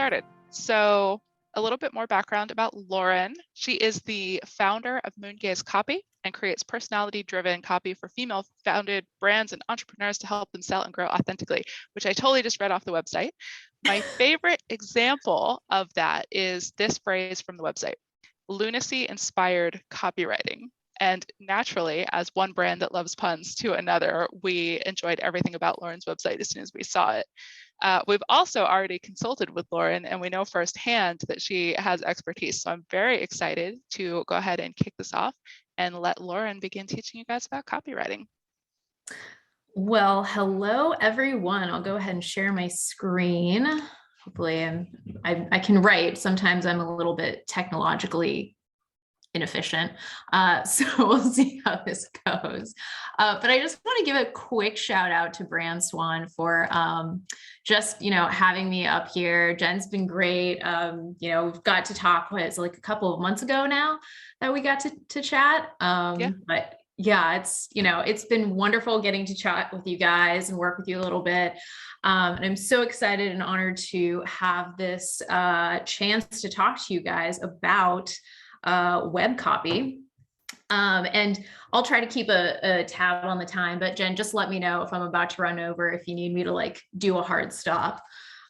started. So a little bit more background about Lauren. She is the founder of Moongaze Copy and creates personality-driven copy for female-founded brands and entrepreneurs to help them sell and grow authentically, which I totally just read off the website. My favorite example of that is this phrase from the website: lunacy-inspired copywriting. And naturally, as one brand that loves puns to another, we enjoyed everything about Lauren's website as soon as we saw it. We've also already consulted with Lauren, and we know firsthand that she has expertise. So I'm very excited to go ahead and kick this off and let Lauren begin teaching you guys about copywriting. Well, hello, everyone. I'll go ahead and share my screen. Hopefully I can write. Sometimes I'm a little bit technologically inefficient. So we'll see how this goes. But I just want to give a quick shout out to Brand Swan for just, having me up here. Jen's been great. We've got to talk, it's like a couple of months ago now that we got to chat. But yeah, it's been wonderful getting to chat with you guys and work with you a little bit. And I'm so excited and honored to have this chance to talk to you guys about web copy. And I'll try to keep a tab on the time, but Jen, just let me know if I'm about to run over, if you need me to do a hard stop.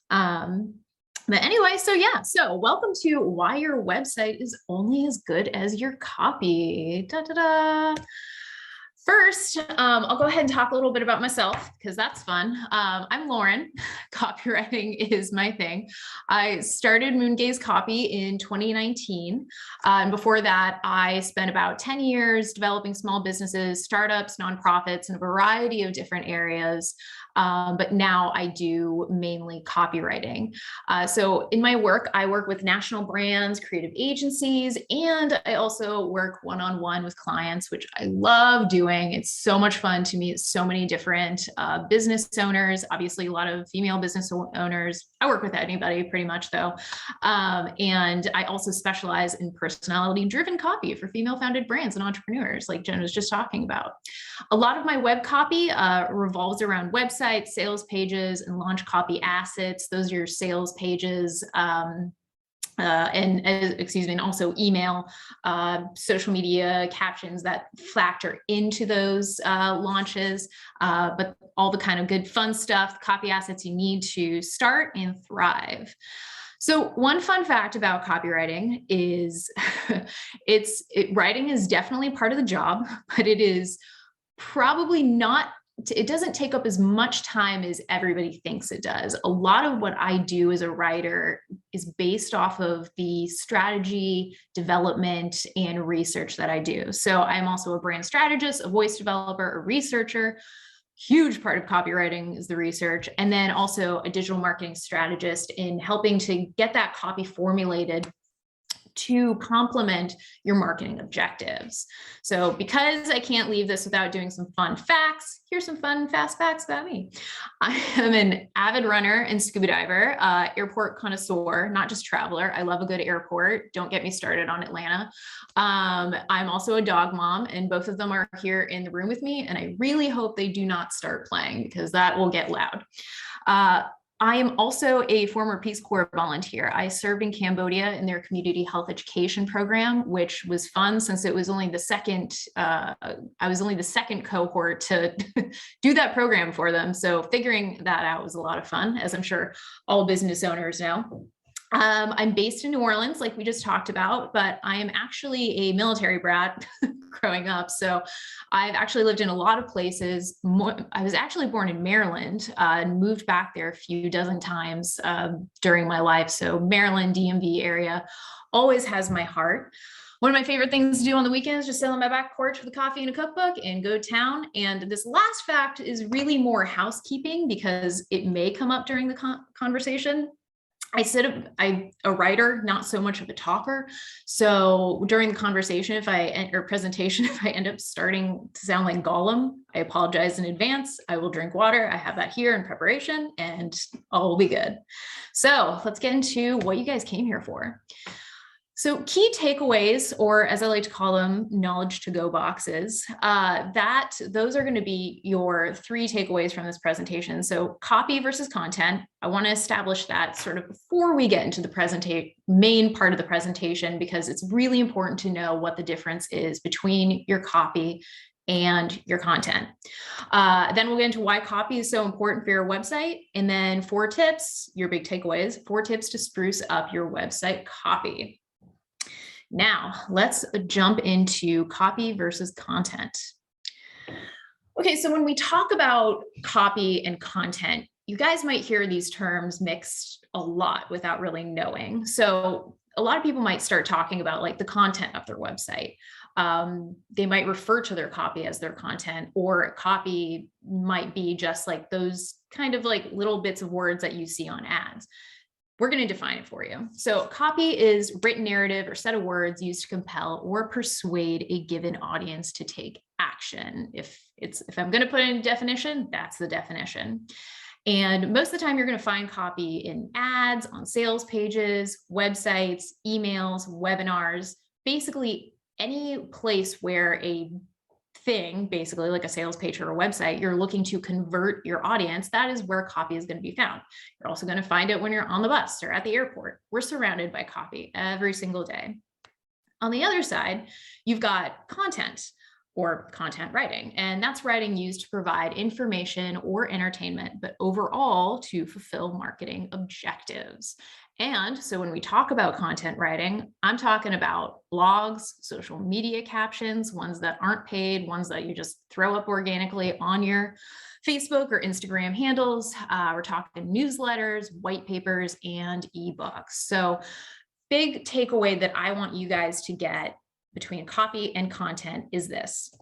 But anyway, so welcome to Why Your Website is Only as Good as Your Copy. First, I'll go ahead and talk a little bit about myself because that's fun. I'm Lauren. Copywriting is my thing. I started Moongaze Copy in 2019. And before that, I spent about 10 years developing small businesses, startups, nonprofits in a variety of different areas. But now I do mainly copywriting. So in my work, I work with national brands, creative agencies, and I also work one-on-one with clients, which I love doing. It's so much fun to meet so many different business owners, obviously a lot of female business owners. I work with anybody pretty much though. And I also specialize in personality-driven copy for female-founded brands and entrepreneurs, like Jen was just talking about. A lot of my web copy revolves around websites, sales pages, and launch copy assets. Those are your sales pages. And also email, social media captions that factor into those launches, but all the kind of good fun stuff, copy assets you need to start and thrive. So one fun fact about copywriting is writing is definitely part of the job, but it is probably not. It doesn't take up as much time as everybody thinks it does. A lot of what I do as a writer is based off of the strategy, development, and research that I do. So I'm also a brand strategist, a voice developer, a researcher. Huge part of copywriting is the research, and then also a digital marketing strategist in helping to get that copy formulated to complement your marketing objectives. So because I can't leave this without doing some fun facts, here's some fun, fast facts about me. I am an avid runner and scuba diver, airport connoisseur, not just traveler. I love a good airport. Don't get me started on Atlanta. I'm also a dog mom, and both of them are here in the room with me. And I really hope they do not start playing because that will get loud. I am also a former Peace Corps volunteer. I served in Cambodia in their community health education program, which was fun since it was only the second, I was only the second cohort to do that program for them. So figuring that out was a lot of fun, as I'm sure all business owners know. I'm based in New Orleans, like we just talked about, but I am actually a military brat growing up. So I've actually lived in a lot of places. I was actually born in Maryland and moved back there a few dozen times during my life. So Maryland, DMV area always has my heart. One of my favorite things to do on the weekends is just sit on my back porch with a coffee and a cookbook and go to town. And this last fact is really more housekeeping because it may come up during the conversation. I'm a writer, not so much of a talker. So during the conversation, presentation, if I end up starting to sound like Gollum, I apologize in advance. I will drink water. I have that here in preparation and all will be good. So let's get into what you guys came here for. So key takeaways, or as I like to call them, knowledge to go boxes, those are going to be your 3 takeaways from this presentation. So copy versus content. I want to establish that sort of before we get into the main part of the presentation, because it's really important to know what the difference is between your copy and your content. Then we'll get into why copy is so important for your website. And then 4 tips, your big takeaways, 4 tips to spruce up your website copy. Now, let's jump into copy versus content. Okay, so when we talk about copy and content, you guys might hear these terms mixed a lot without really knowing. So a lot of people might start talking about like the content of their website. They might refer to their copy as their content, or copy might be just like those kind of like little bits of words that you see on ads. We're going to define it for you. So copy is written narrative or set of words used to compel or persuade a given audience to take action. If I'm going to put in a definition, that's the definition. And most of the time you're going to find copy in ads, on sales pages, websites, emails, webinars, basically any place where a thing, basically like a sales page or a website, you're looking to convert your audience, that is where copy is going to be found. You're also going to find it when you're on the bus or at the airport. We're surrounded by copy every single day. On the other side, you've got content or content writing, and that's writing used to provide information or entertainment, but overall to fulfill marketing objectives. And so when we talk about content writing, I'm talking about blogs, social media captions, ones that aren't paid, ones that you just throw up organically on your Facebook or Instagram handles. We're talking newsletters, white papers, and ebooks. So big takeaway that I want you guys to get between copy and content is this: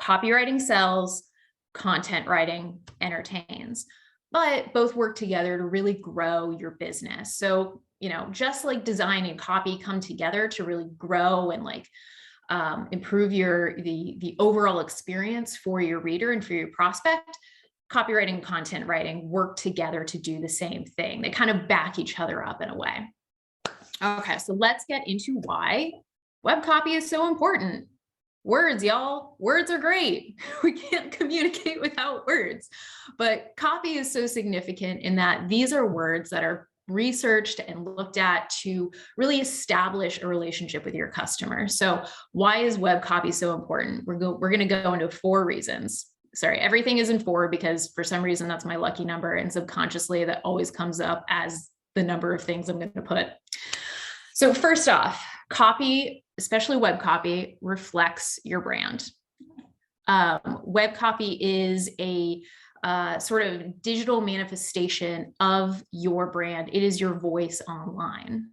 copywriting sells, content writing entertains, but both work together to really grow your business. So, just like design and copy come together to really grow and like improve the overall experience for your reader and for your prospect, copywriting and content writing work together to do the same thing. They kind of back each other up in a way. Okay, so let's get into why web copy is so important. Words, y'all. Words are great. We can't communicate without words. But copy is so significant in that these are words that are researched and looked at to really establish a relationship with your customer. So why is web copy so important? We're going to go into 4 reasons. Sorry, everything is in 4 because for some reason that's my lucky number, and subconsciously that always comes up as the number of things I'm going to put. So first off, copy, especially web copy, reflects your brand. Web copy is a sort of digital manifestation of your brand. It is your voice online.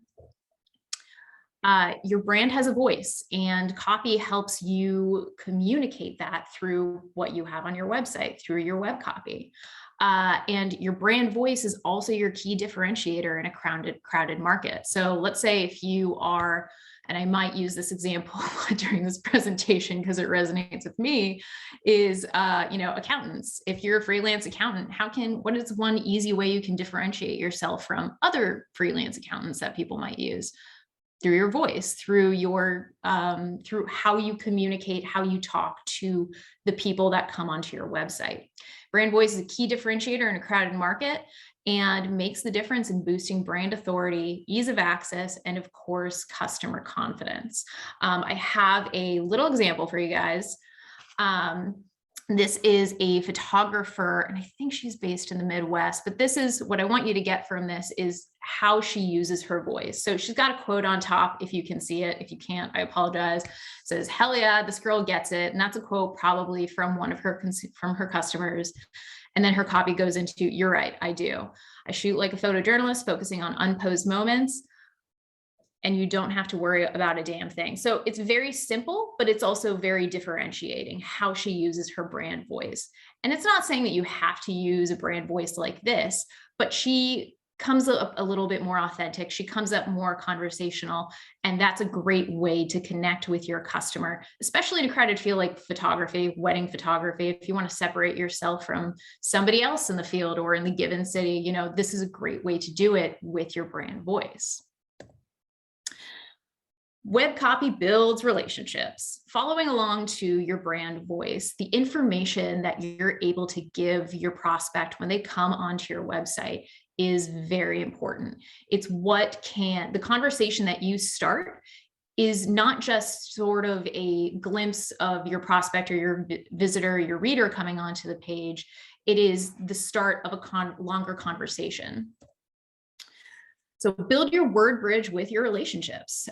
Your brand has a voice, and copy helps you communicate that through what you have on your website, through your web copy. And your brand voice is also your key differentiator in a crowded market. So let's say if you are, and I might use this example during this presentation because it resonates with me, is accountants. If you're a freelance accountant, what is one easy way you can differentiate yourself from other freelance accountants that people might use? Through your voice, through how you communicate, how you talk to the people that come onto your website. Brand voice is a key differentiator in a crowded market and makes the difference in boosting brand authority, ease of access, and of course, customer confidence. I have a little example for you guys. This is a photographer, and I think she's based in the Midwest, but this is what I want you to get from this is how she uses her voice. So she's got a quote on top, if you can see it. If you can't, I apologize. It says, "Hell yeah, this girl gets it." And that's a quote probably from one of her customers. And then her copy goes into, "You're right, I do. I shoot like a photojournalist, focusing on unposed moments, and you don't have to worry about a damn thing." So it's very simple, but it's also very differentiating how she uses her brand voice. And it's not saying that you have to use a brand voice like this, but she comes up a little bit more authentic. She comes up more conversational, and that's a great way to connect with your customer, especially in a crowded field like photography, wedding photography. If you want to separate yourself from somebody else in the field or in the given city, this is a great way to do it with your brand voice. Web copy builds relationships. Following along to your brand voice, the information that you're able to give your prospect when they come onto your website is very important. It's the conversation that you start is not just sort of a glimpse of your prospect or your visitor, your reader coming onto the page. It is the start of a longer conversation. So build your word bridge with your relationships.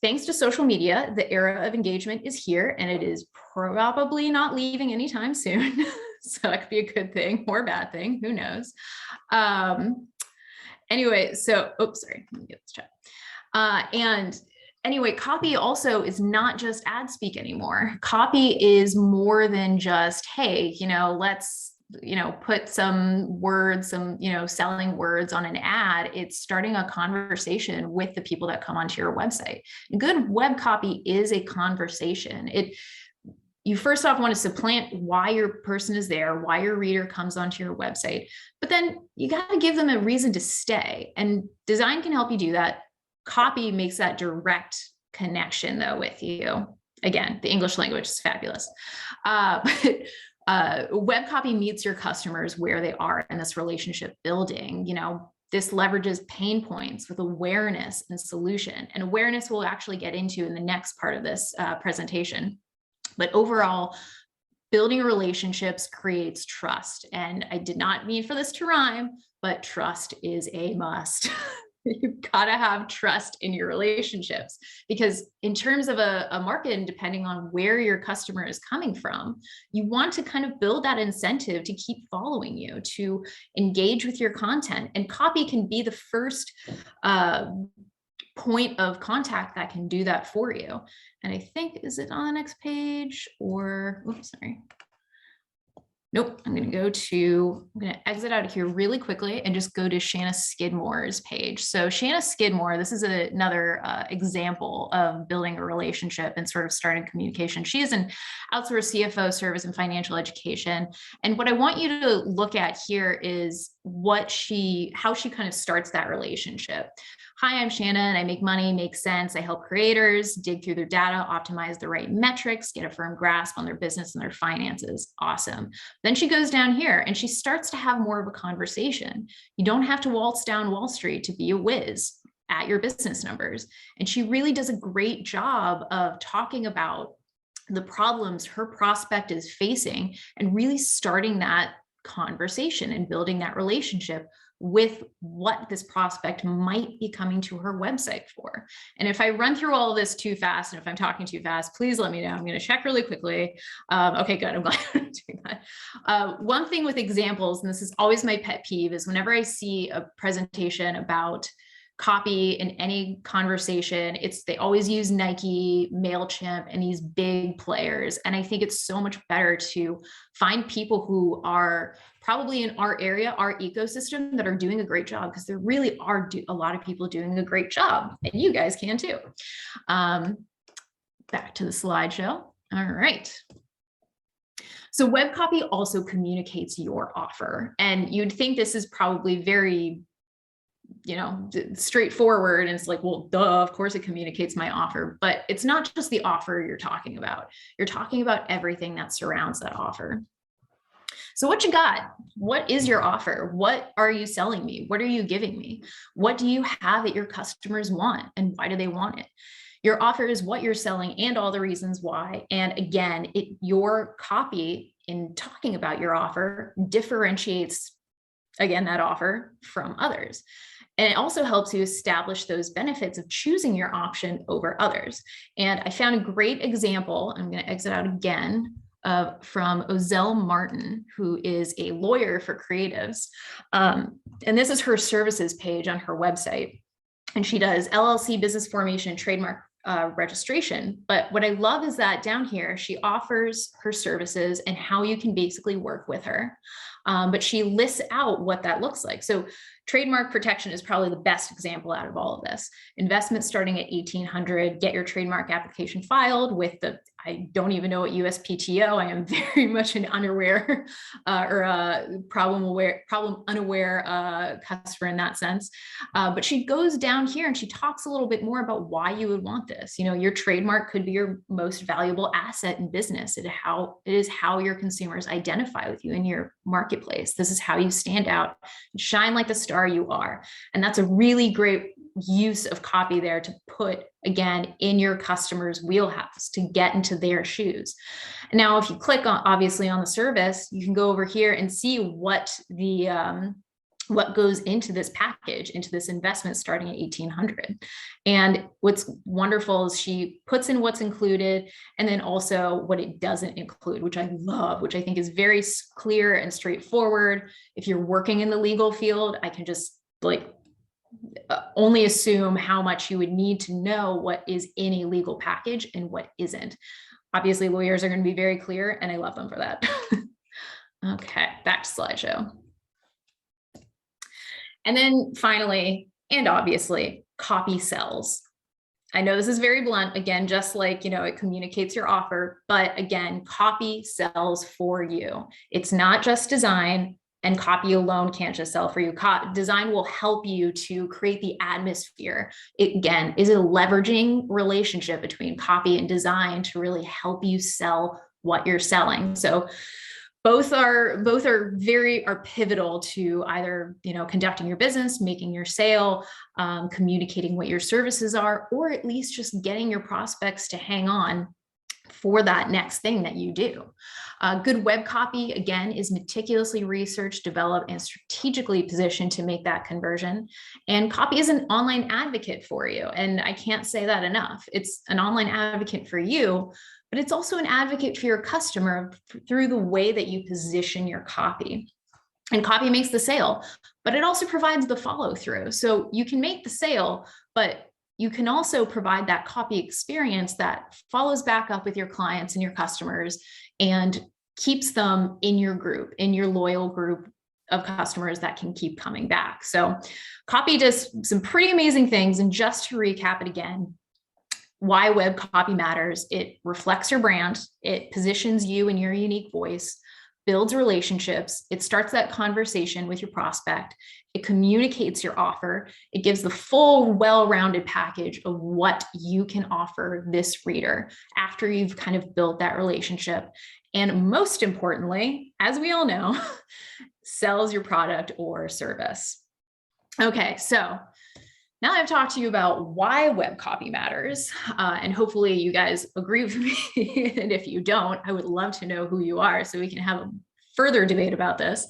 Thanks to social media, the era of engagement is here, and it is probably not leaving anytime soon. So that could be a good thing or a bad thing, who knows? Anyway, so, oops, sorry, let me get this chat. And anyway, copy also is not just ad speak anymore. Copy is more than just, hey, let's put some words, selling words on an ad. It's starting a conversation with the people that come onto your website. Good web copy is a conversation. You first off want to supplant why your person is there, why your reader comes onto your website, but then you got to give them a reason to stay. And design can help you do that. Copy makes that direct connection though with you. Again, the English language is fabulous. Web copy meets your customers where they are in this relationship building. This leverages pain points with awareness and solution. And awareness we'll actually get into in the next part of this presentation. But overall, building relationships creates trust. And I did not mean for this to rhyme, but trust is a must. You've got to have trust in your relationships, because in terms of a market, and depending on where your customer is coming from, you want to kind of build that incentive to keep following you, to engage with your content. And copy can be the first point of contact that can do that for you. And I think, is it on the next page or, oops, sorry. Nope, I'm going to exit out of here really quickly and just go to Shanna Skidmore's page. So Shanna Skidmore, this is another example of building a relationship and sort of starting communication. She is an outsourced CFO service and financial education. And what I want you to look at here is how she kind of starts that relationship. Hi, I'm Shanna and I make money, make sense. I help creators dig through their data, optimize the right metrics, get a firm grasp on their business and their finances. Awesome. Then she goes down here and she starts to have more of a conversation. You don't have to waltz down Wall Street to be a whiz at your business numbers. And she really does a great job of talking about the problems her prospect is facing and really starting that conversation and building that relationship with what this prospect might be coming to her website for. And if I run through all of this too fast, and if I'm talking too fast, please let me know. I'm going to check really quickly. Okay, good. I'm glad I'm doing that. One thing with examples, and this is always my pet peeve, is whenever I see a presentation about copy in any conversation, they always use Nike, MailChimp, and these big players. And I think it's so much better to find people who are probably in our area, our ecosystem, that are doing a great job, because there really are a lot of people doing a great job, and you guys can too. Back to the slideshow. All right. So web copy also communicates your offer. And you'd think this is probably very straightforward. And it's like, well, duh, of course it communicates my offer, but it's not just the offer you're talking about. You're talking about everything that surrounds that offer. So what you got? What is your offer? What are you selling me? What are you giving me? What do you have that your customers want, and why do they want it? Your offer is what you're selling and all the reasons why. And again, your copy in talking about your offer differentiates, again, that offer from others. And it also helps you establish those benefits of choosing your option over others. And I found a great example. I'm going to exit out again from Ozelle Martin, who is a lawyer for creatives. And this is her services page on her website. And she does LLC business formation, trademark registration. But what I love is that down here, she offers her services and how you can basically work with her. But she lists out what that looks like. So trademark protection is probably the best example out of all of this. Investment starting at $1,800, get your trademark application filed with the I don't even know what USPTO. I am very much an unaware or problem unaware customer in that sense. But she goes down here and she talks a little bit more about why you would want this. You know, your trademark could be your most valuable asset in business. It is how your consumers identify with you in your marketplace. This is how you stand out, shine like the star you are. And that's a really great use of copy there to put, again, in your customer's wheelhouse, to get into their shoes. Now, if you click on, obviously, on the service, you can go over here and see what goes into this package, into this investment starting at $1,800. And what's wonderful is she puts in what's included and then also what it doesn't include, which I love, which I think is very clear and straightforward. If you're working in the legal field, I can just only assume how much you would need to know what is in a legal package and what isn't. Obviously, lawyers are going to be very clear, and I love them for that. Okay, back to slideshow. And then finally, and obviously, copy sells. I know this is very blunt, again, just like, you know, it communicates your offer, but again, copy sells for you. It's not just design. And copy alone can't just sell for you. Design will help you to create the atmosphere. It, again, is a leveraging relationship between copy and design to really help you sell what you're selling. So both are pivotal to either, you know, conducting your business, making your sale, communicating what your services are, or at least just getting your prospects to hang on for that next thing that you do. Good web copy, again, is meticulously researched, developed, and strategically positioned to make that conversion. And copy is an online advocate for you. And I can't say that enough. It's an online advocate for you, but it's also an advocate for your customer through the way that you position your copy. And copy makes the sale, but it also provides the follow through. So you can make the sale, but you can also provide that copy experience that follows back up with your clients and your customers and keeps them in your group, in your loyal group of customers that can keep coming back. So copy does some pretty amazing things. And just to recap it again, why web copy matters: it reflects your brand, it positions you in your unique voice, builds relationships, it starts that conversation with your prospect, it communicates your offer, it gives the full, well-rounded package of what you can offer this reader after you've kind of built that relationship. And most importantly, as we all know, sells your product or service. Okay, so now I've talked to you about why web copy matters, and hopefully you guys agree with me. And if you don't, I would love to know who you are so we can have a further debate about this.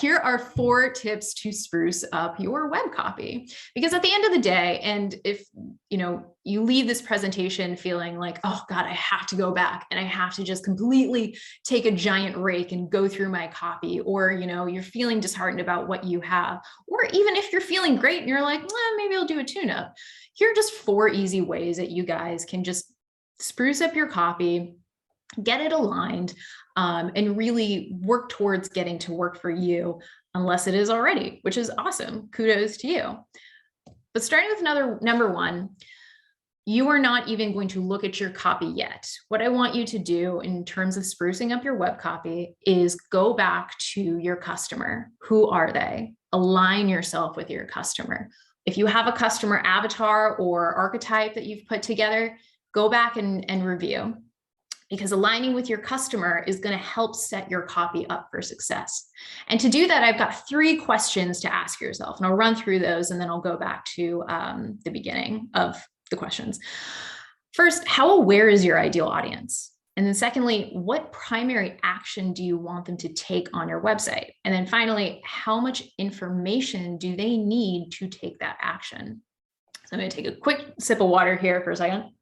Here are 4 tips to spruce up your web copy. Because at the end of the day, and if you leave this presentation feeling like, oh God, I have to go back and I have to just completely take a giant rake and go through my copy, or you're feeling disheartened about what you have, or even if you're feeling great and you're like, maybe I'll do a tune-up. Here are just 4 easy ways that you guys can just spruce up your copy, get it aligned, and really work towards getting to work for you, unless it is already, which is awesome. Kudos to you. But starting with number 1, you are not even going to look at your copy yet. What I want you to do in terms of sprucing up your web copy is go back to your customer. Who are they? Align yourself with your customer. If you have a customer avatar or archetype that you've put together, go back and review. Because aligning with your customer is going to help set your copy up for success. And to do that, I've got 3 questions to ask yourself, and I'll run through those and then I'll go back to the beginning of the questions. First, how aware is your ideal audience? And then secondly, what primary action do you want them to take on your website? And then finally, how much information do they need to take that action? So I'm going to take a quick sip of water here for a second.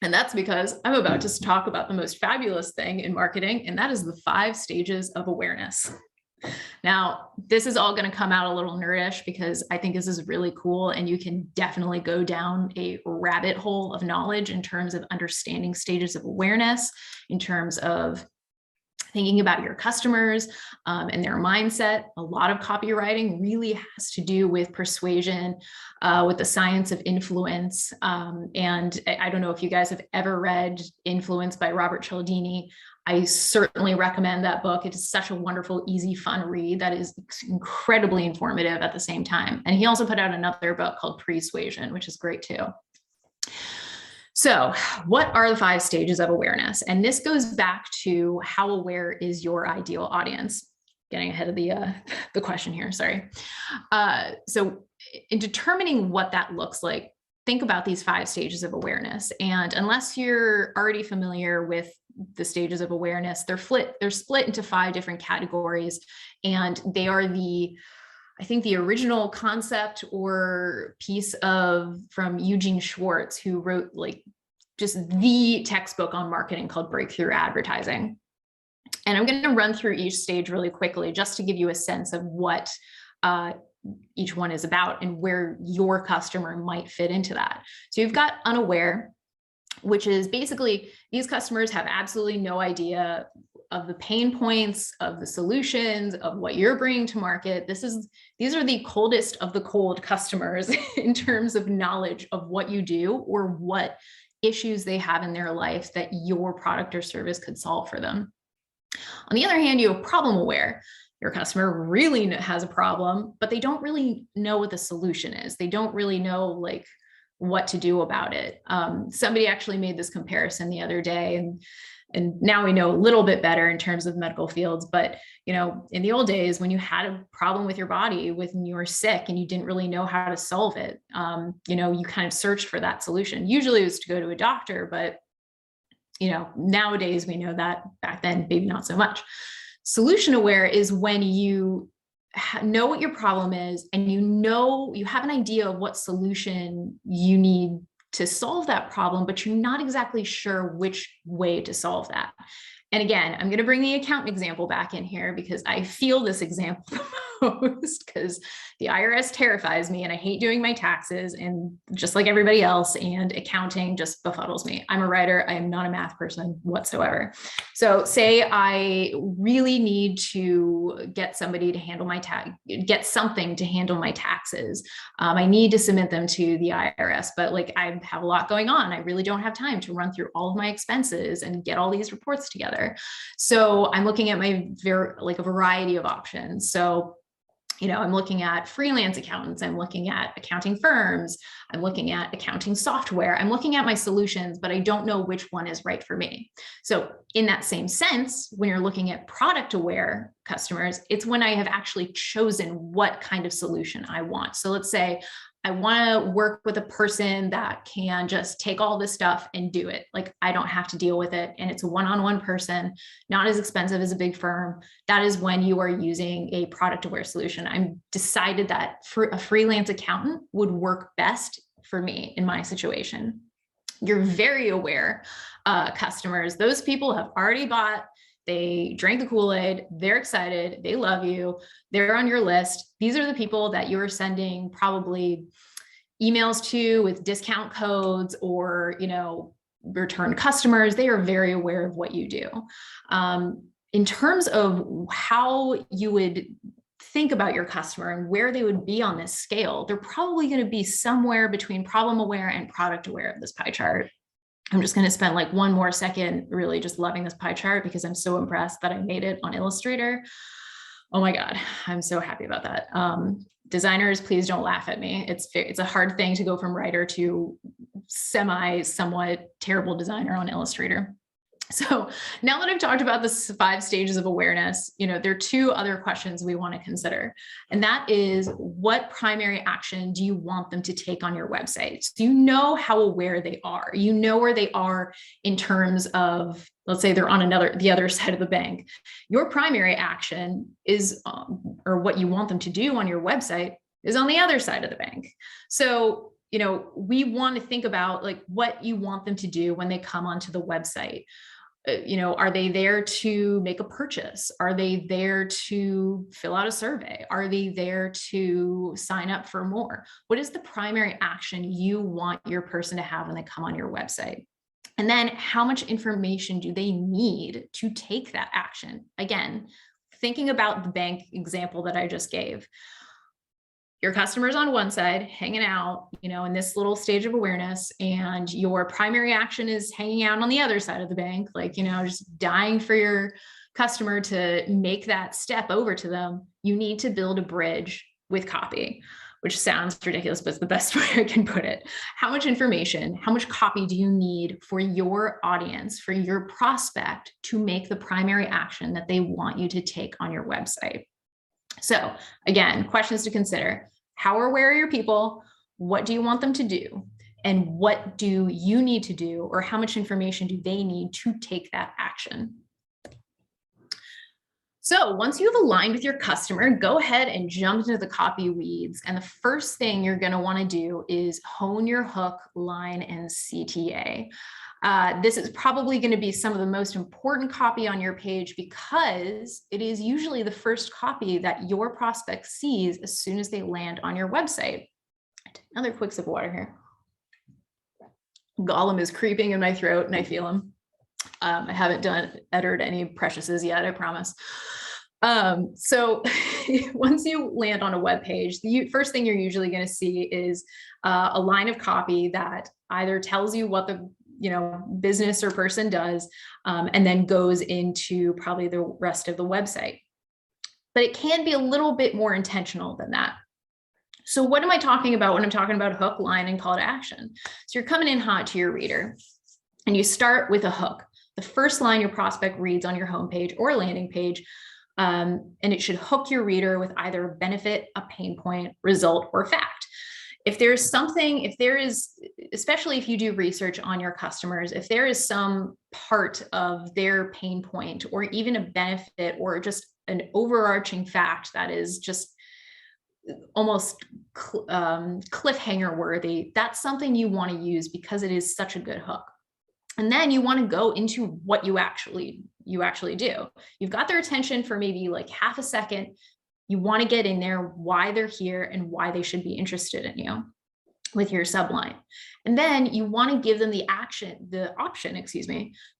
And that's because I'm about to talk about the most fabulous thing in marketing, and that is the 5 stages of awareness. Now, this is all going to come out a little nerdish because I think this is really cool, and you can definitely go down a rabbit hole of knowledge in terms of understanding stages of awareness, in terms of thinking about your customers and their mindset. A lot of copywriting really has to do with persuasion, with the science of influence. And I don't know if you guys have ever read Influence by Robert Cialdini. I certainly recommend that book. It is such a wonderful, easy, fun read that is incredibly informative at the same time. And he also put out another book called Persuasion, which is great too. So what are the 5 stages of awareness? And this goes back to how aware is your ideal audience? Getting ahead of the question here, sorry. So in determining what that looks like, think about these 5 stages of awareness. And unless you're already familiar with the stages of awareness, they're split into 5 different categories. And they are I think the original concept or piece from Eugene Schwartz, who wrote like just the textbook on marketing called Breakthrough Advertising. And I'm going to run through each stage really quickly just to give you a sense of what each one is about and where your customer might fit into that. So you've got unaware, which is basically these customers have absolutely no idea of the pain points, of the solutions, of what you're bringing to market. These are the coldest of the cold customers in terms of knowledge of what you do or what issues they have in their life that your product or service could solve for them. On the other hand, you have problem aware. Your customer really has a problem, but they don't really know what the solution is. They don't really know like what to do about it. Somebody actually made this comparison the other day, and now we know a little bit better in terms of medical fields. But in the old days, when you had a problem with your body, when you were sick and you didn't really know how to solve it, you kind of searched for that solution. Usually it was to go to a doctor, but nowadays we know that. Back then, maybe not so much. Solution aware is when you know what your problem is and you have an idea of what solution you need to solve that problem, but you're not exactly sure which way to solve that. And again, I'm going to bring the accountant example back in here because I feel this example the most because the IRS terrifies me and I hate doing my taxes, and just like everybody else, and accounting just befuddles me. I'm a writer. I am not a math person whatsoever. So say I really need to get somebody to handle get something to handle my taxes. I need to submit them to the IRS, but like I have a lot going on. I really don't have time to run through all of my expenses and get all these reports together. So I'm looking at a variety of options. So, I'm looking at freelance accountants. I'm looking at accounting firms. I'm looking at accounting software. I'm looking at my solutions, but I don't know which one is right for me. So in that same sense, when you're looking at product aware customers, it's when I have actually chosen what kind of solution I want. So let's say I want to work with a person that can just take all this stuff and do it. Like I don't have to deal with it. And it's a one-on-one person, not as expensive as a big firm. That is when you are using a product aware solution. I'm decided that a freelance accountant would work best for me in my situation. You're very aware customers. Those people have already bought. They drank the Kool-Aid, they're excited, they love you, they're on your list. These are the people that you're sending probably emails to with discount codes or, return customers. They are very aware of what you do. In terms of how you would think about your customer and where they would be on this scale, they're probably going to be somewhere between problem aware and product aware of this pie chart. I'm just going to spend like one more second really just loving this pie chart because I'm so impressed that I made it on Illustrator. Oh my God, I'm so happy about that. Designers, please don't laugh at me. It's a hard thing to go from writer to somewhat terrible designer on Illustrator. So now that I've talked about the 5 stages of awareness, there are 2 other questions we want to consider. And that is, what primary action do you want them to take on your website? So you know how aware they are. You know where they are in terms of, let's say they're on the other side of the bank. Your primary action is, or what you want them to do on your website is on the other side of the bank. So we want to think about like what you want them to do when they come onto the website. Are they there to make a purchase? Are they there to fill out a survey? Are they there to sign up for more? What is the primary action you want your person to have when they come on your website? And then how much information do they need to take that action? Again, thinking about the bank example that I just gave, your customers on one side hanging out, in this little stage of awareness, and your primary action is hanging out on the other side of the bank, just dying for your customer to make that step over to them. You need to build a bridge with copy, which sounds ridiculous, but it's the best way I can put it. How much information, how much copy do you need for your audience, for your prospect to make the primary action that they want you to take on your website? So again, questions to consider. How aware are your people? What do you want them to do? And what do you need to do, or how much information do they need to take that action? So once you've aligned with your customer, go ahead and jump into the copy weeds. And the first thing you're going to want to do is hone your hook, line, and CTA. This is probably going to be some of the most important copy on your page, because it is usually the first copy that your prospect sees as soon as they land on your website. Another quick sip of water here. Gollum is creeping in my throat and I feel him. I haven't uttered any preciouses yet, I promise. So once you land on a web page, the first thing you're usually going to see is a line of copy that either tells you what the business or person does, and then goes into probably the rest of the website. But it can be a little bit more intentional than that. So what am I talking about when I'm talking about hook, line, and call to action? So you're coming in hot to your reader, and you start with a hook. The first line your prospect reads on your homepage or landing page, and it should hook your reader with either a benefit, a pain point, result, or fact. If there's something, especially if you do research on your customers, if there is some part of their pain point, or even a benefit, or just an overarching fact that is just almost cliffhanger worthy, that's something you want to use because it is such a good hook. And then you want to go into what you actually do. You've got their attention for maybe like half a second. You want to get in there why they're here and why they should be interested in you with your subline. And then you want to give them the option,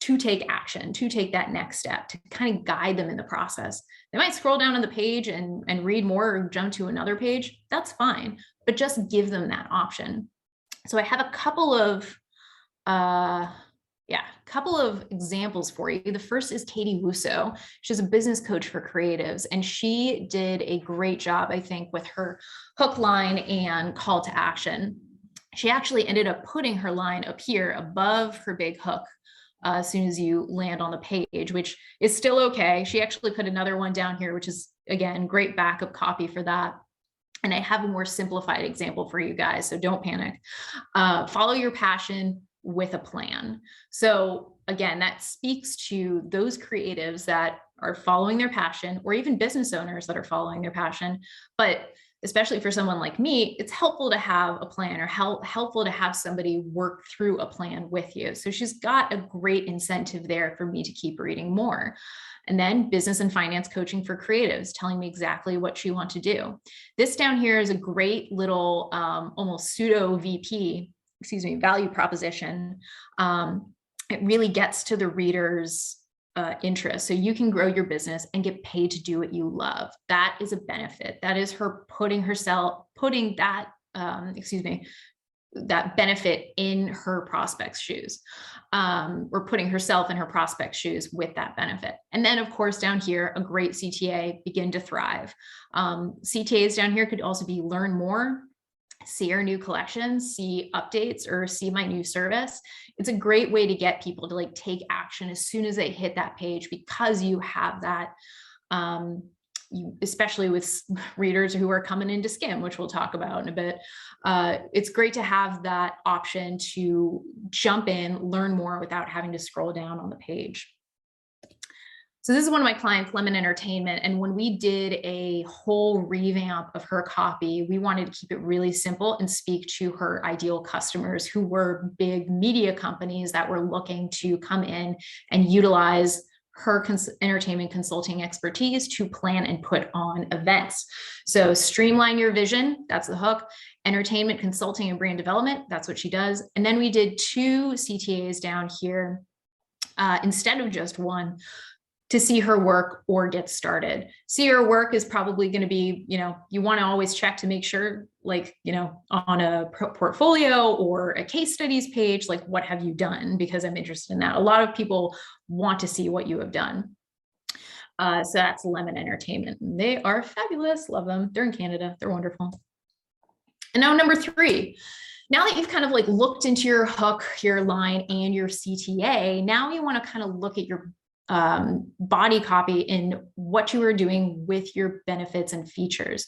to take action, to take that next step, to kind of guide them in the process. They might scroll down on the page and read more, or jump to another page. That's fine, but just give them that option. So I have a couple of examples for you. The first is Katie Wusso. She's a business coach for creatives, and she did a great job, I think, with her hook, line, and call to action. She actually ended up putting her line up here above her big hook as soon as you land on the page, which is still okay. She actually put another one down here, which is, again, great backup copy for that. And I have a more simplified example for you guys, so don't panic. Follow your passion with a plan. So again, that speaks to those creatives that are following their passion, or even business owners that are following their passion. But especially for someone like me, it's helpful to have a plan, or helpful to have somebody work through a plan with you. So she's got a great incentive there for me to keep reading more. And then business and finance coaching for creatives, telling me exactly what you want to do. This down here is a great little almost pseudo value proposition. It really gets to the reader's interest. So you can grow your business and get paid to do what you love. That is a benefit. That is her putting that benefit in her prospect's shoes, or putting herself in her prospect's shoes with that benefit. And then of course, down here, a great CTA, begin to thrive. CTAs down here could also be learn more, see our new collections, see updates, or see my new service. It's a great way to get people to take action as soon as they hit that page, because you have that, especially with readers who are coming into Skim, which we'll talk about in a bit. It's great to have that option to jump in, learn more without having to scroll down on the page. So this is one of my clients, Lemon Entertainment. And when we did a whole revamp of her copy, we wanted to keep it really simple and speak to her ideal customers, who were big media companies that were looking to come in and utilize her entertainment consulting expertise to plan and put on events. So streamline your vision, that's the hook, Entertainment, consulting, and brand development. That's what she does. And then we did 2 CTAs down here instead of just 1, to see her work or get started. See her work is probably going to be, you want to always check to make sure, like, on a portfolio or a case studies page, like, what have you done? Because I'm interested in that. A lot of people want to see what you have done. So that's Lemon Entertainment. They are fabulous. Love them. They're in Canada. They're wonderful. And now number 3, now that you've kind of like looked into your hook, your line, and your CTA, now you want to kind of look at your body copy in what you are doing with your benefits and features.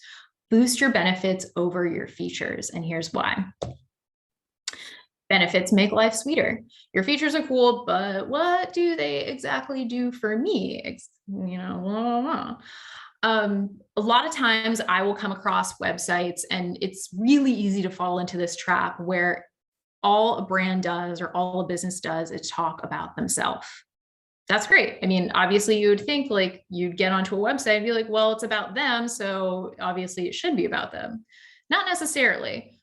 Boost your benefits over your features. And here's why. Benefits make life sweeter. Your features are cool, but what do they exactly do for me? A lot of times I will come across websites, and it's really easy to fall into this trap where all a brand does or all a business does is talk about themselves. That's great. I mean, obviously you would think like you'd get onto a website and be like, well, it's about them, so obviously it should be about them. Not necessarily.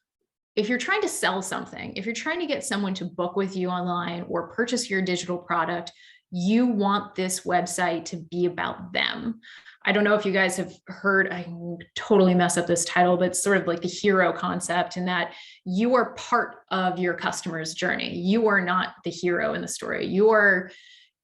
If you're trying to sell something, if you're trying to get someone to book with you online or purchase your digital product, you want this website to be about them. I don't know if you guys have heard, I totally mess up this title, but it's sort of like the hero concept, in that you are part of your customer's journey. You are not the hero in the story. You are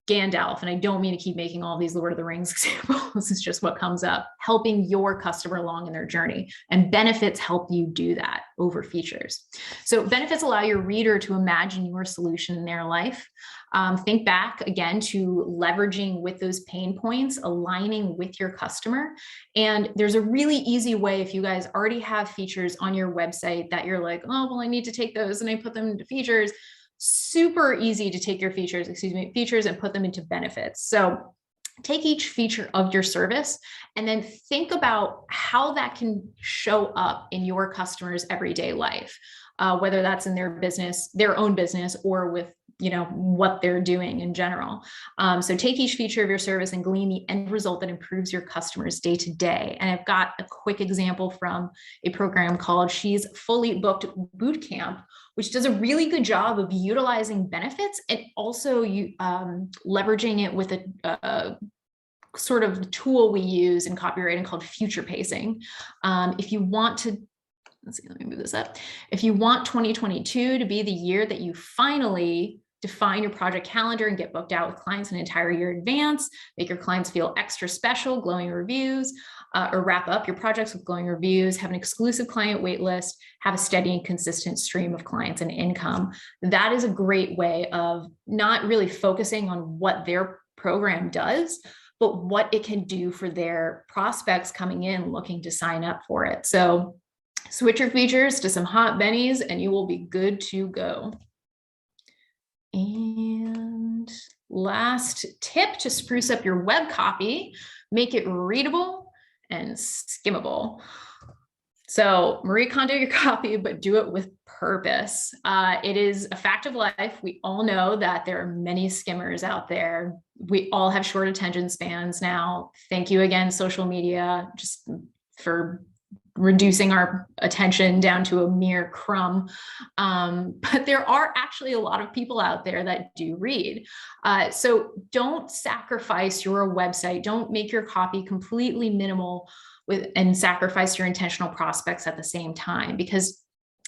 Gandalf, and I don't mean to keep making all these Lord of the Rings examples. It's just what comes up, helping your customer along in their journey. And benefits help you do that over features. So benefits allow your reader to imagine your solution in their life. Think back again to leveraging with those pain points, aligning with your customer. And there's a really easy way, if you guys already have features on your website that you're like, oh, well, I need to take those and I put them into features. Super easy to take your features and put them into benefits. So take each feature of your service and then think about how that can show up in your customer's everyday life, whether that's in their business, their own business, or with what they're doing in general. So take each feature of your service and glean the end result that improves your customers day to day. And I've got a quick example from a program called She's Fully Booked Bootcamp, which does a really good job of utilizing benefits and also leveraging it with a sort of tool we use in copywriting called future pacing. If you want to, let me move this up. If you want 2022 to be the year that you finally define your project calendar and get booked out with clients an entire year in advance, make your clients feel extra special, glowing reviews, or wrap up your projects with glowing reviews, have an exclusive client waitlist, have a steady and consistent stream of clients and income. That is a great way of not really focusing on what their program does, but what it can do for their prospects coming in looking to sign up for it. So switch your features to some hot bennies and you will be good to go. And last tip to spruce up your web copy, make it readable and skimmable. So Marie Kondo your copy, but do it with purpose. It is a fact of life. We all know that there are many skimmers out there. We all have short attention spans now. Thank you again, social media, just for reducing our attention down to a mere crumb. But there are actually a lot of people out there that do read. So don't sacrifice your website. Don't make your copy completely minimal and sacrifice your intentional prospects at the same time. Because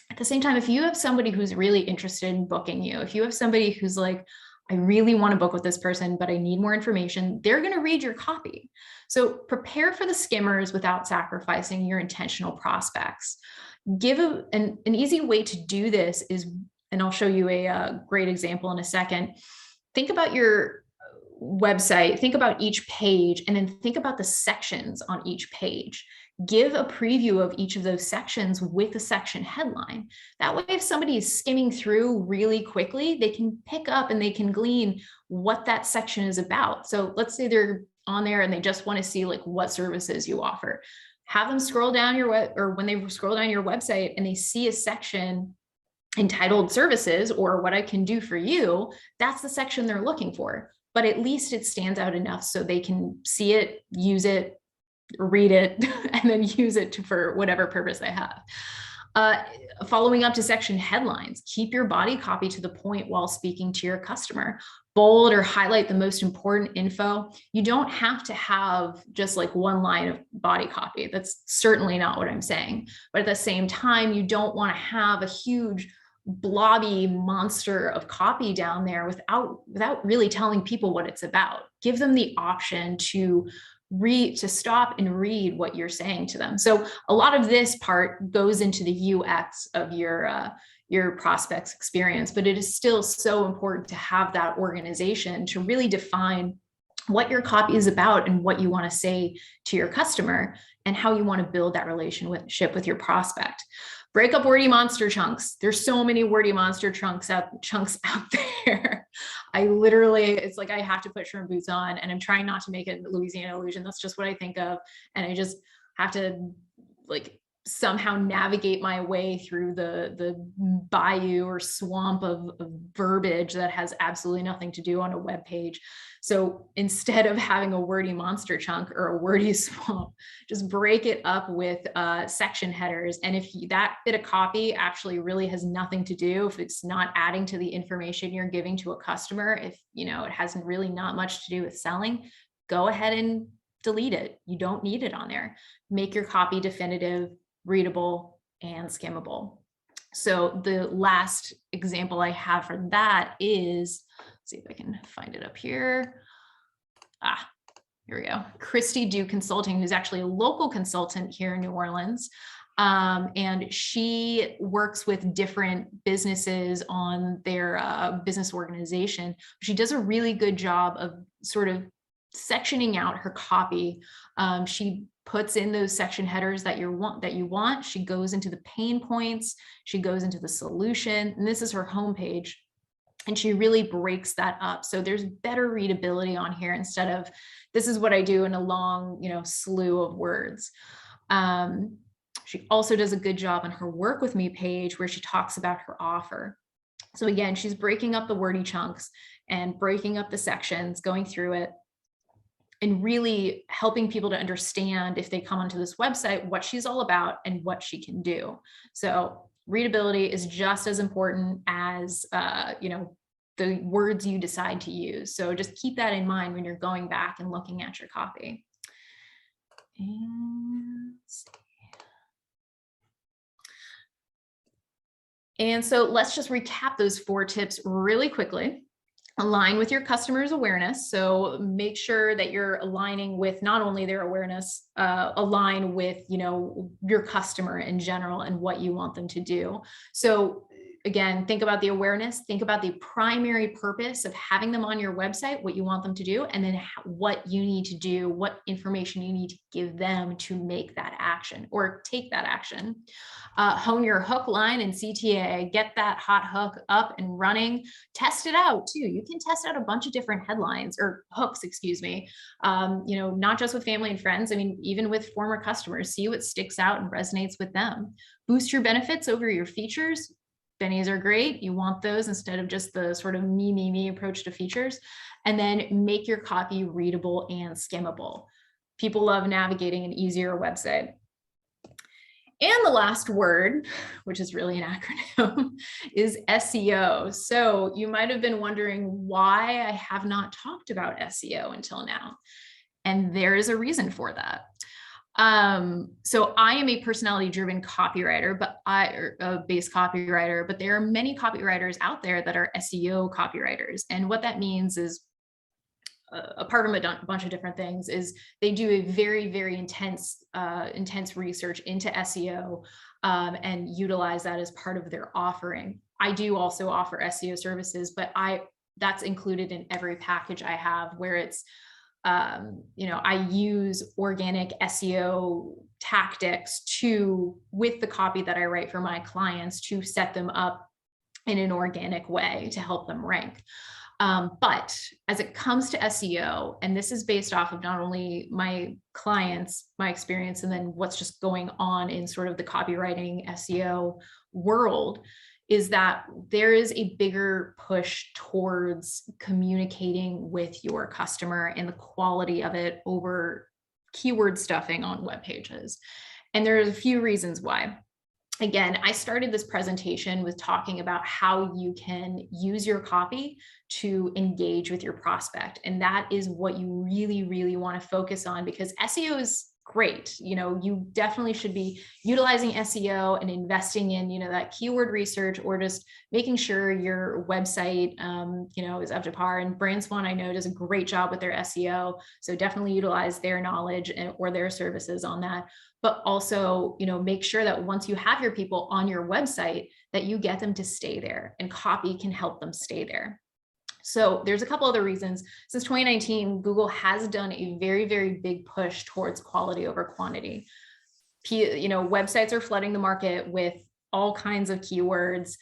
at the same time, if you have somebody who's really interested in booking you, if you have somebody who's like, I really want to book with this person, but I need more information, they're going to read your copy. So prepare for the skimmers without sacrificing your intentional prospects. Give an easy way to do this is, and I'll show you a great example in a second. Think about your website, think about each page, and then think about the sections on each page. Give a preview of each of those sections with a section headline. That way, if somebody is skimming through really quickly, they can pick up and they can glean what that section is about. So let's say they're on there and they just want to see like what services you offer. Have them scroll down your or when they scroll down your website and they see a section entitled services or what I can do for you, that's the section they're looking for. But at least it stands out enough so they can see it, use it, read it, and then use it for whatever purpose they have. Following up to section headlines, keep your body copy to the point while speaking to your customer. Bold or highlight the most important info. You don't have to have just like one line of body copy. That's certainly not what I'm saying. But at the same time, you don't want to have a huge blobby monster of copy down there without really telling people what it's about. Give them the option to stop and read what you're saying to them. So a lot of this part goes into the UX of your prospect's experience, but it is still so important to have that organization to really define what your copy is about and what you want to say to your customer and how you want to build that relationship with your prospect. Break up wordy monster chunks. There's so many wordy monster chunks out there. I literally, it's like I have to put shrimp boots on, and I'm trying not to make it Louisiana illusion. That's just what I think of. And I just have to like somehow navigate my way through the bayou or swamp of verbiage that has absolutely nothing to do on a web page. So instead of having a wordy monster chunk or a wordy swamp, just break it up with section headers. And if that bit of copy actually really has nothing to do, if it's not adding to the information you're giving to a customer, if it hasn't really not much to do with selling, go ahead and delete it. You don't need it on there. Make your copy definitive, readable, and skimmable. So the last example I have for that is, let's see if I can find it up here. Here we go. Christy Dew Consulting, who's actually a local consultant here in New Orleans. And she works with different businesses on their business organization. She does a really good job of sort of sectioning out her copy. She puts in those section headers that you want. She goes into the pain points. She goes into the solution, and this is her homepage. And she really breaks that up. So there's better readability on here instead of, this is what I do in a long, slew of words. She also does a good job on her work with me page where she talks about her offer. So again, she's breaking up the wordy chunks and breaking up the sections, going through it, and really helping people to understand, if they come onto this website, what she's all about and what she can do. So readability is just as important as, the words you decide to use. So just keep that in mind when you're going back and looking at your copy. And so let's just recap those 4 tips really quickly. Align with your customers' awareness. So make sure that you're aligning with not only their awareness, align with, your customer in general and what you want them to do. So again, think about the awareness, think about the primary purpose of having them on your website, what you want them to do, and then what you need to do, what information you need to give them to make that action or take that action. Hone your hook, line, and CTA, get that hot hook up and running, test it out too. You can test out a bunch of different headlines or hooks, not just with family and friends. I mean, even with former customers, see what sticks out and resonates with them. Boost your benefits over your features. Bennies are great. You want those instead of just the sort of me approach to features. And then make your copy readable and skimmable. People love navigating an easier website. And the last word, which is really an acronym, is SEO. So you might have been wondering why I have not talked about SEO until now. And there is a reason for that. So I am a personality-driven copywriter, based copywriter, but there are many copywriters out there that are SEO copywriters. And what that means is, apart from a bunch of different things, is they do a very, very intense research into SEO and utilize that as part of their offering. I do also offer SEO services, but that's included in every package I have, where it's I use organic SEO tactics with the copy that I write for my clients, to set them up in an organic way to help them rank. But as it comes to SEO, and this is based off of not only my clients, my experience, and then what's just going on in sort of the copywriting SEO world, is that there is a bigger push towards communicating with your customer and the quality of it over keyword stuffing on web pages. And there's a few reasons why. again, I started this presentation with talking about how you can use your copy to engage with your prospect. And that is what you really, really want to focus on, because SEO is great. You definitely should be utilizing SEO and investing in, that keyword research, or just making sure your website, is up to par. And BrandSwan, I know, does a great job with their SEO. So definitely utilize their knowledge or their services on that. But also, make sure that once you have your people on your website, that you get them to stay there, and copy can help them stay there. So there's a couple other reasons. Since 2019, Google has done a very, very big push towards quality over quantity. Websites are flooding the market with all kinds of keywords,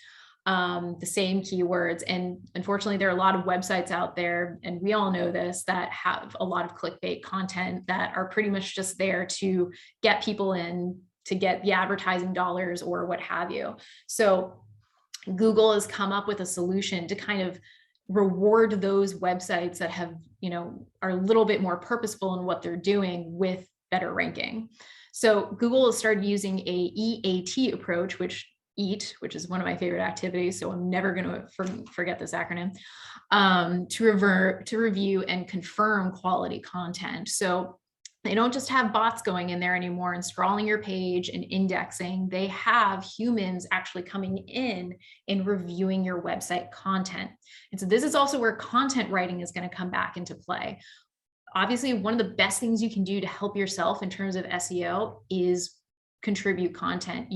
the same keywords. And unfortunately, there are a lot of websites out there, and we all know this, that have a lot of clickbait content that are pretty much just there to get people in, to get the advertising dollars or what have you. So Google has come up with a solution to kind of reward those websites that have, are a little bit more purposeful in what they're doing with better ranking. So Google has started using a EAT approach, which is one of my favorite activities, so I'm never going to forget this acronym, to review and confirm quality content. So they don't just have bots going in there anymore and scrolling your page and indexing. They have humans actually coming in and reviewing your website content. And so this is also where content writing is going to come back into play. Obviously, one of the best things you can do to help yourself in terms of SEO is contribute content,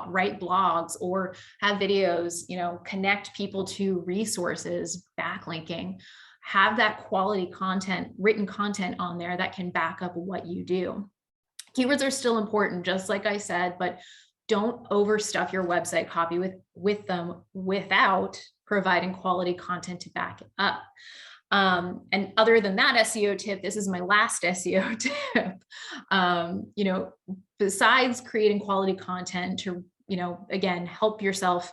write blogs, or have videos, connect people to resources, backlinking. Have that quality content, written content on there that can back up what you do. Keywords are still important, just like I said, but don't overstuff your website copy with them without providing quality content to back it up. And other than that SEO tip, this is my last SEO tip. Besides creating quality content to, again, help yourself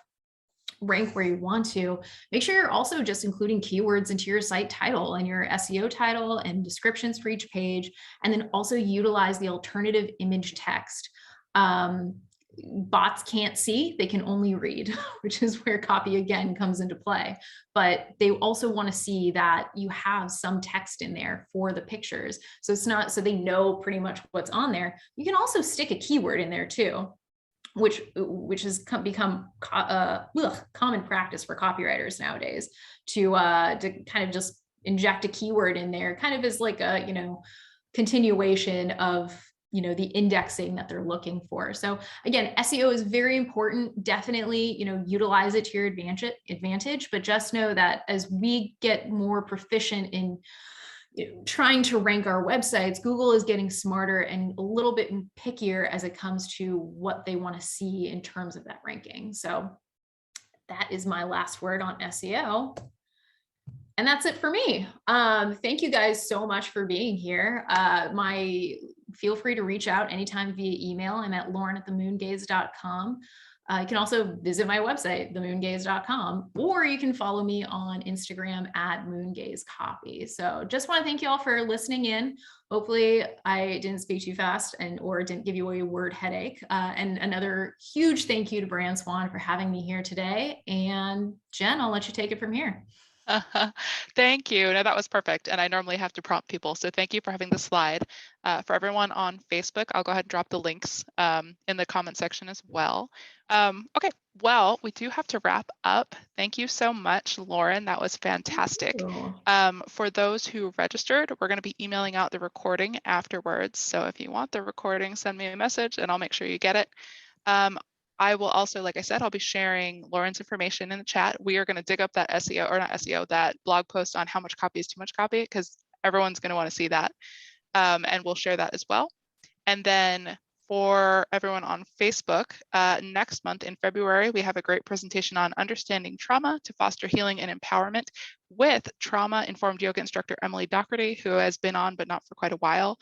rank where you want to, make sure you're also just including keywords into your site title and your SEO title and descriptions for each page. And then also utilize the alternative image text. Bots can't see, they can only read, which is where copy again comes into play. But they also want to see that you have some text in there for the pictures. So it's not, so they know pretty much what's on there. You can also stick a keyword in there too, which has become common practice for copywriters nowadays, to kind of just inject a keyword in there, kind of as like a, continuation of, the indexing that they're looking for. So again, SEO is very important. Definitely, utilize it to your advantage, but just know that as we get more proficient in trying to rank our websites, Google is getting smarter and a little bit pickier as it comes to what they want to see in terms of that ranking. So that is my last word on SEO. And that's it for me. Thank you guys so much for being here. Feel free to reach out anytime via email. I'm at lauren@themoongaze.com. You can also visit my website, themoongaze.com, or you can follow me on Instagram at moongazecopy. So just want to thank you all for listening in. Hopefully I didn't speak too fast or didn't give you a word headache. And another huge thank you to BrandSwan for having me here today. And Jen, I'll let you take it from here. Thank you. No, that was perfect. And I normally have to prompt people. So thank you for having the slide. For everyone on Facebook, I'll go ahead and drop the links in the comment section as well. Okay, well, we do have to wrap up. Thank you so much, Lauren. That was fantastic. For those who registered, we're going to be emailing out the recording afterwards. So if you want the recording, send me a message and I'll make sure you get it. I will also, like I said, I'll be sharing Lauren's information in the chat. We are going to dig up that SEO, or not SEO, that blog post on how much copy is too much copy, because everyone's going to want to see that. And we'll share that as well. And then for everyone on Facebook, next month in February, we have a great presentation on understanding trauma to foster healing and empowerment with trauma-informed yoga instructor Emily Doherty, who has been on, but not for quite a while.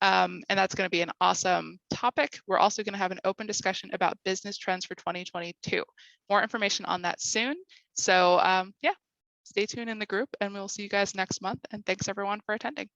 And that's going to be an awesome topic. We're also going to have an open discussion about business trends for 2022. More information on that soon. So yeah, stay tuned in the group and we'll see you guys next month. And thanks everyone for attending.